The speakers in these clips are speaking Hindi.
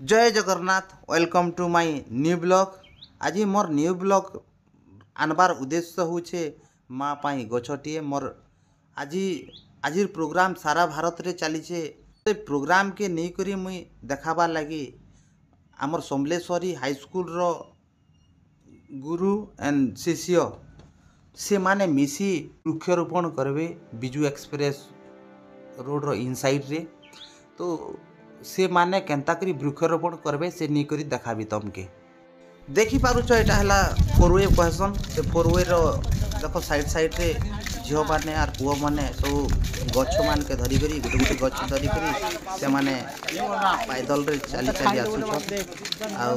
जय Jagannath welcome to my new blog. आज मोर न्यू ब्लॉग आनबार उद्देश्य होचे माँ पाई गछटिए मोर आज प्रोग्राम सारा भारत रे चलीचे। से प्रोग्राम के नहीं करी मुई देखाबार लगी आमर Samaleswari high school row Guru and शिष्य से माने मिसी वृक्षरोपण करबे बिजू एक्सप्रेस रोड रो इनसाइड रे। तो से माने केन्ता करी वृक्षरोपण करबे से नहीं करी देखाबी तमके। देखी पारुछ एटा हला फोरवे कहसन। से फोरवे रो देखो साइड साइड रे झियो माने आर पुओ माने सब गछ मान के धरी करी गुटे गुटे गछ धरी करी से माने पैदल रे चली चली आसुछ। आ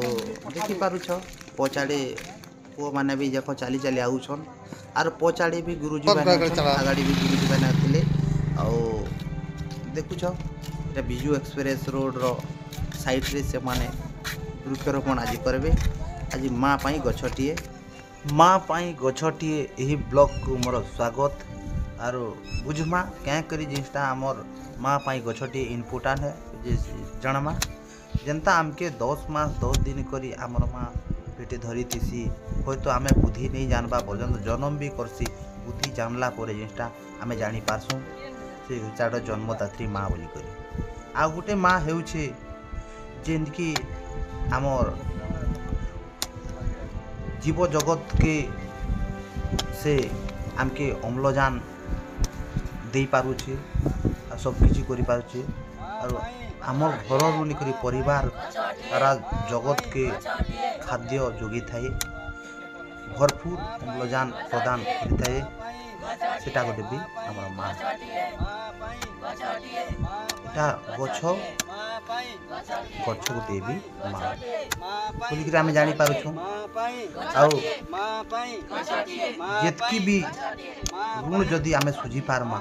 देखी पारुछ पछाड़े पुओ माने भी देखो चली चली आउछन आर पछाड़े भी गुरुजी बने आगाड़ी भी गुरुजी बने थिले। आ देखुछ बिजू एक्सप्रेस रोड रो साइड रे से माने वृक्षरोपण आज करबे। आज माँ पाई गछटिए यही ब्लॉग को मोर स्वागत। आर बुझमा क्या करी जिनटा आमर माँ पाई गछटिए इम्पोर्टाट है जनमा जेनता आमके 10 मास 10 दिन करी आमर माँ पेटे धरी थीसी होय तो आमे बुद्धि नहीं जानबा पर्यंत जन्म भी करसी बुद्धि जानला परे जिनटा आमे जानी पारसु से चार जन्मदात्री माँ बोली करी। आ गोटे माँ हेउछे जेनकी आमर जीव जगत के से आमके अम्लजान दे पारुछे आ सब किछि करि पारुछे। और आमर घर रुनी करी परिवार सारा जगत के खाद्य जोगी थाए भरपूर अम्लजान प्रदान करि थाए सेटा गोटे भी आमर माँ। एटा गछ गोटे भी माँ बोलिक आम जानी पारुछु। आउ जेतकी भी ऋण जदि आमे सुझी पारमा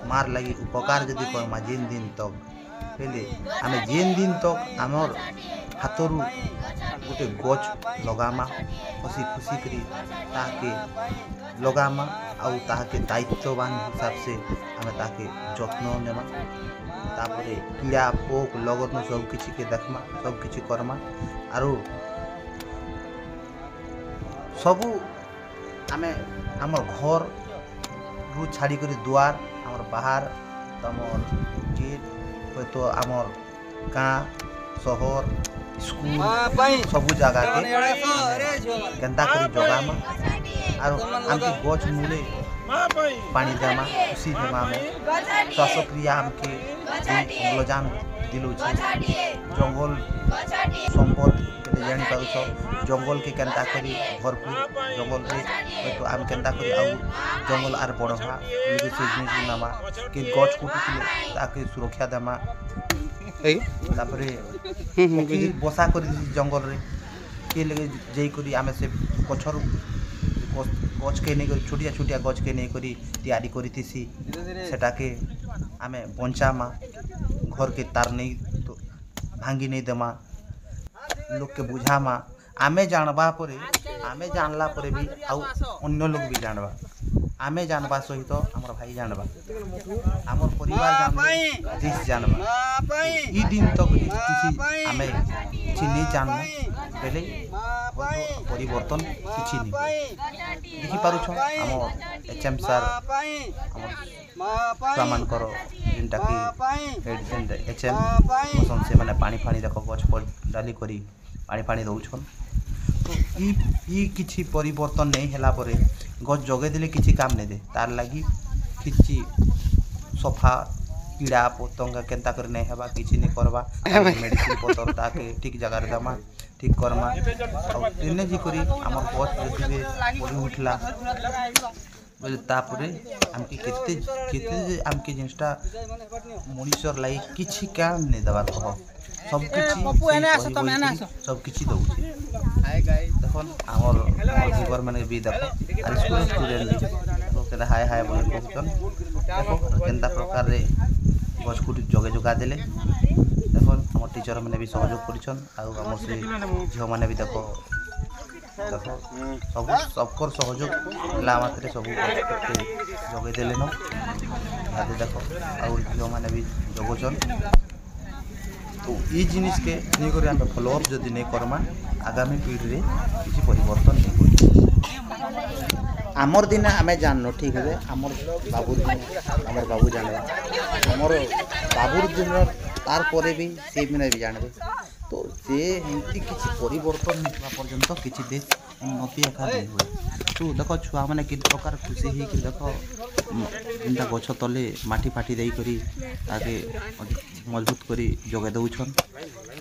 मार लगी उपकार जदि करमा जेन दिन तक पहले आमे जेन दिन तक आमर हाथरू गोटे गछ लगामा हसी खुशी करी ताके लगामा आउ ताके दायित्ववान हिसाब से आमे ताके जत्न नेमा तापरे कीड़ा पोक लगन सब किछि के देखमा सब किछि करमा। आरो सबू आमे आमर घर रु छाड़ी करी दुआर आमर बाहर तमर गेट होय तो आमर गाँ शहर स्कूल सबू जगह के केन्ता करी जगामा आरो आमके गछ मूले पानी देमा खुशी देमा आमे श्वासक्रिया आमके अम्लजान दिलुछे। जंगल संपद के जानी पारुछ जंगल के केन्ता करी भरपूर जंगल रे होय तो आम केन्ता करी आउ जंगल आर बड़वा लेके से जिनिस नामा के गछ कुटुले ताके सुरक्षा देमा तापरे पक्षी बसा करी जंगल रे के लगे जई करी आमे से गछर गछ के नहीं करी छोटिया छोटिया गछ के नहीं करी तैयारी करी थीसी सेटा के आमे बंचामा घर के तार नहीं तो भांगी नहीं देमा लोग के बुझामा आमे जानबा परे आमे जानला परे भी आउ अन्य लोग भी जानबा आमे जानबा सहित हमर भाई जानबा हमर परिवार जानबा देश जानबा ई दिन तक किसी आमे किछि नहीं जानबा पहले परिवर्तन किछि नहीं देखि पारुछ। हमर एचएम सर हमर सामान करो जेनटा कि हेड एचएम पसंद से माने पानी फानी देखो गछ पर डाली करी पानी फानी दउछन। तो ई किछि परिवर्तन नहीं हला परे गछ जगे देले किछि काम नहीं दे तार लागी किछि सफा कीड़ा पतंगा केन्ता कर नहीं हेबा किछि नहीं करबा मेडिसिन पतर ताके ठीक जगह रे दमा ठीक करमा और तेने जी करी हमर गछ जदि पड़ी उठला बोले तापरे आमके केते केते आमके जिनटा मनुष्यर लाई किछि काम नहीं दबार कह सब किछि दउछि। देखो हमर जीवर माने भी देखो आ स्कूल स्टूडेंट भी हाय हाय बोले कहछन देखो केनता प्रकार रे गछ कुटी जगे जगा देले देखो हमर टीचर माने भी सहयोग करिछन आ हमर से झियो माने भी देखो देखो सब सबकर सहयोग ला मात्रे सब जगे देले न आदि देखो आ झियो माने भी जगोचन। तो ये जिनिस के नहीं कर फॉलो अप जदि नहीं करमा आगामी पीढ़ी में किसी परिवर्तन नहीं कर आमर दिन आम जानल ठीक है आमर बाबू आमर बाबू जानवे आमर बाबूर दिन तार पर भी से भी जानवे तो से एमती किसी परिवर्तन नहीं पर्यंत किसी देश उन्नति एका नहीं हुए तो देख छुआ मैंने कि प्रकार खुशी ही कि देख जिनटा गछ तले माटी फाटी दे करी ताके मजबूत करी जगे दौछन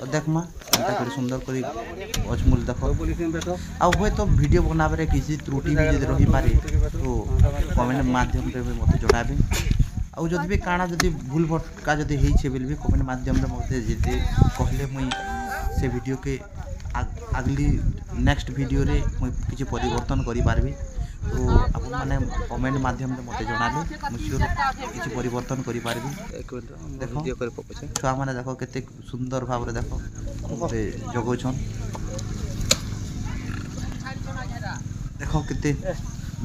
और देख माँ एंता कर सुंदर करी अजमूल देख आ हुए तो वीडियो बनावे किसी त्रुटि भी जब रही पारे तो कमेंट माध्यम रे मते जणाबे आउ जदि भी काना जदि भूल भटका जदि होइछे बेल भी कमेंट माध्यम रे मते जदि कहले मुई से वीडियो के अगली नेक्स्ट वीडियो रे मुई किसी परिवर्तन करि पारबी तो आपन माने कमेंट माध्यम रे मते जणाले मु श्योर किसी परिवर्तन करि पारबी एक मिनट देखो वीडियो करे पछे छुआ माने देखो केते सुंदर भाव रे देखो मते जगोछन देखो केते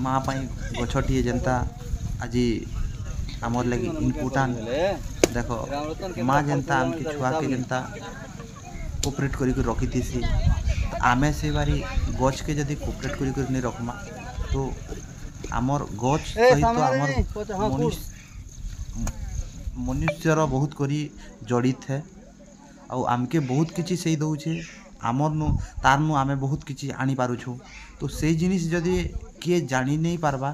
माँ पाई गछटी जनता आज आमर लगी इम्पोर्टाट देखो माँ जनता आमके छुआ के जनता कोऑपरेट करी रखी थी तो आमे से बारी गछ के जदि कोऑपरेट करी नहीं रखमा तो आमर गछ सहित आमर मनुष्यर बहुत करी जड़ित है आउ आमके बहुत किसी से दौचे आमर नु तार नु आमे बहुत किसी आनी पारुछु तो से जिनिस जदि किए जानी नहीं पारबा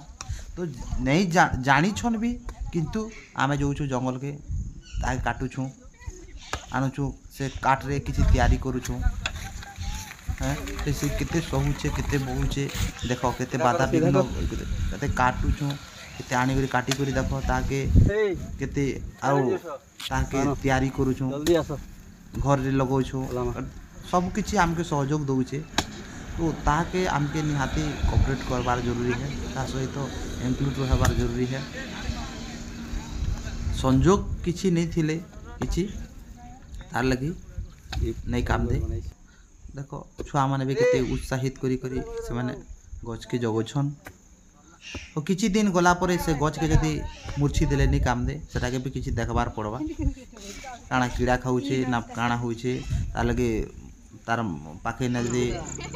तो नहीं जानी छन भी किंतु आमे जोछु जंगल के ताके काटुछु आणुछु से काट रे किसी तैयारी करुछु हैं से केते सहुचे केते बहुचे देखो केते बाधा विघ्न केते काटुछु केते आनी करी काटी करी देखो ताके केते आउ ताके तैयारी करुछु जल्दी आसो घर रे लगौछु सब किछि हमके सहयोग दउचे तो ताके हमके निहाती कोऑपरेट करबार जरूरी है ता सहित इंक्लूड रहबार जरूरी है संजोग किछि नहीं थिले किछि तार लगी नहीं काम दे देखो छुआ माने भी केते उत्साहित करी करी से माने गछ के जगोछन तो किछि दिन गला परे से गछ के जदी मूर्छी देले नहीं काम दे सेटा के भी किछि देखबार पड़बा काना कीड़ा खाउछे ना काना होइछे तार लगे तार पाखे न जदी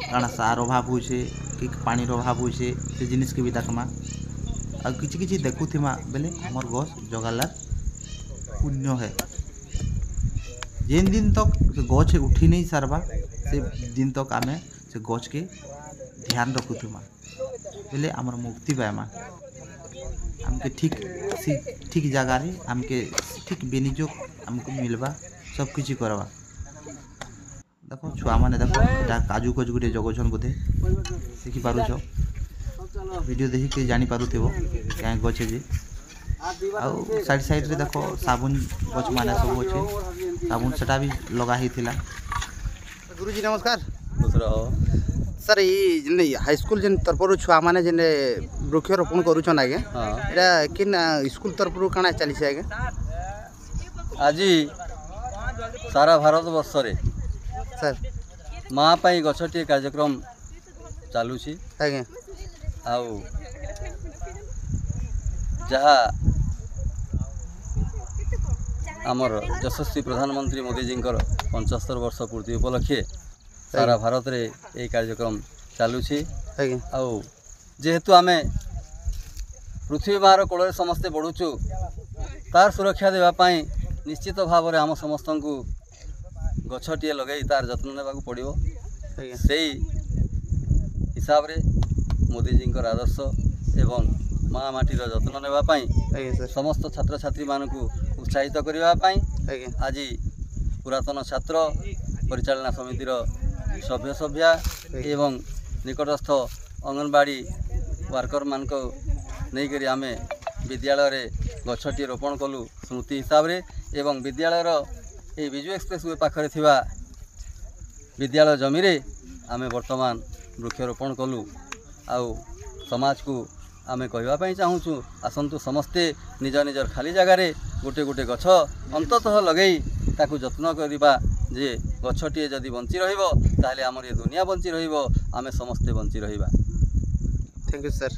काना सार अभाव होइछे कि पानी रो अभाव होइछे से जिनिस के भी देखमा आ किछि किछि देखुथिमा बेले हमर गछ जगाला पुण्य है जेन दिन तक गछ उठी नहीं सारबा से दिन तक आमे से गछ के ध्यान रखुथुमा बेले हमर मुक्ति पाएमा हमके ठीक जगह रे हमके ठीक विनियोग हमको मिलबा सब किछि करबा देखो छुआ माने देखो एटा काजू कज गुटे जगोछन बोधे देखि पारुछ वीडियो देखि के जानि पारुथेबो क्या गछ जे आउ साइड साइड रे देखो साबुन गछ माने सब अछि साबुन सेटा भी लगा ही थिला गुरुजी नमस्कार खुश रहो सर ये हाई स्कूल जेन तरफरु छुआ माने जेन वृक्षरोपण करूछन आगे एटा किन स्कूल तरफरु काना चली छै आगे आज सारा भारत वर्ष रे सर माँ पाई गछटी कार्यक्रम चालू छी आगे आउ जहाँ आमर यशस्वी प्रधानमंत्री मोदी जी 75 वर्ष पूर्ति उपलक्षे सारा भारत रे ये कार्यक्रम चालू छी आउ जेहेतु आमे पृथ्वी मार कोल समस्ते बढ़ुचु तार सुरक्षा देवाई निश्चित भाव में आम समस्त को गछटे लगे तार जत्न नेबा पड़ो से हिसाब रे मोदी जी आदर्श एवं माँ माटीर जत्न नेबाई समस्त छात्र छात्री मानक उत्साहित करने आज पुरातन छात्र परिचालना समितिर सभ्य सभ्या एवं निकटस्थ अंगनवाड़ी वर्कर मान नहीं करी आमे विद्यालय रे गछटी रोपण कलु स्मृति हिसाब रे एवं विद्यालयर ये विजु एक्सप्रेस वे पाखरे थिबा विद्यालय जमी रे आमे वर्तमान वृक्षरोपण कलु आउ समाज को आमे कहवाई चाहूँ आसतु समस्ते निज निजर खाली जगार गोटे गोटे गछ अंततः लगे ताकू जत्न करवा जे गछटी जदि बंची रहिबो ताहले आमर ये दुनिया बंची रहिबो आमे समस्ते बंची रहिबा। Thank you sir.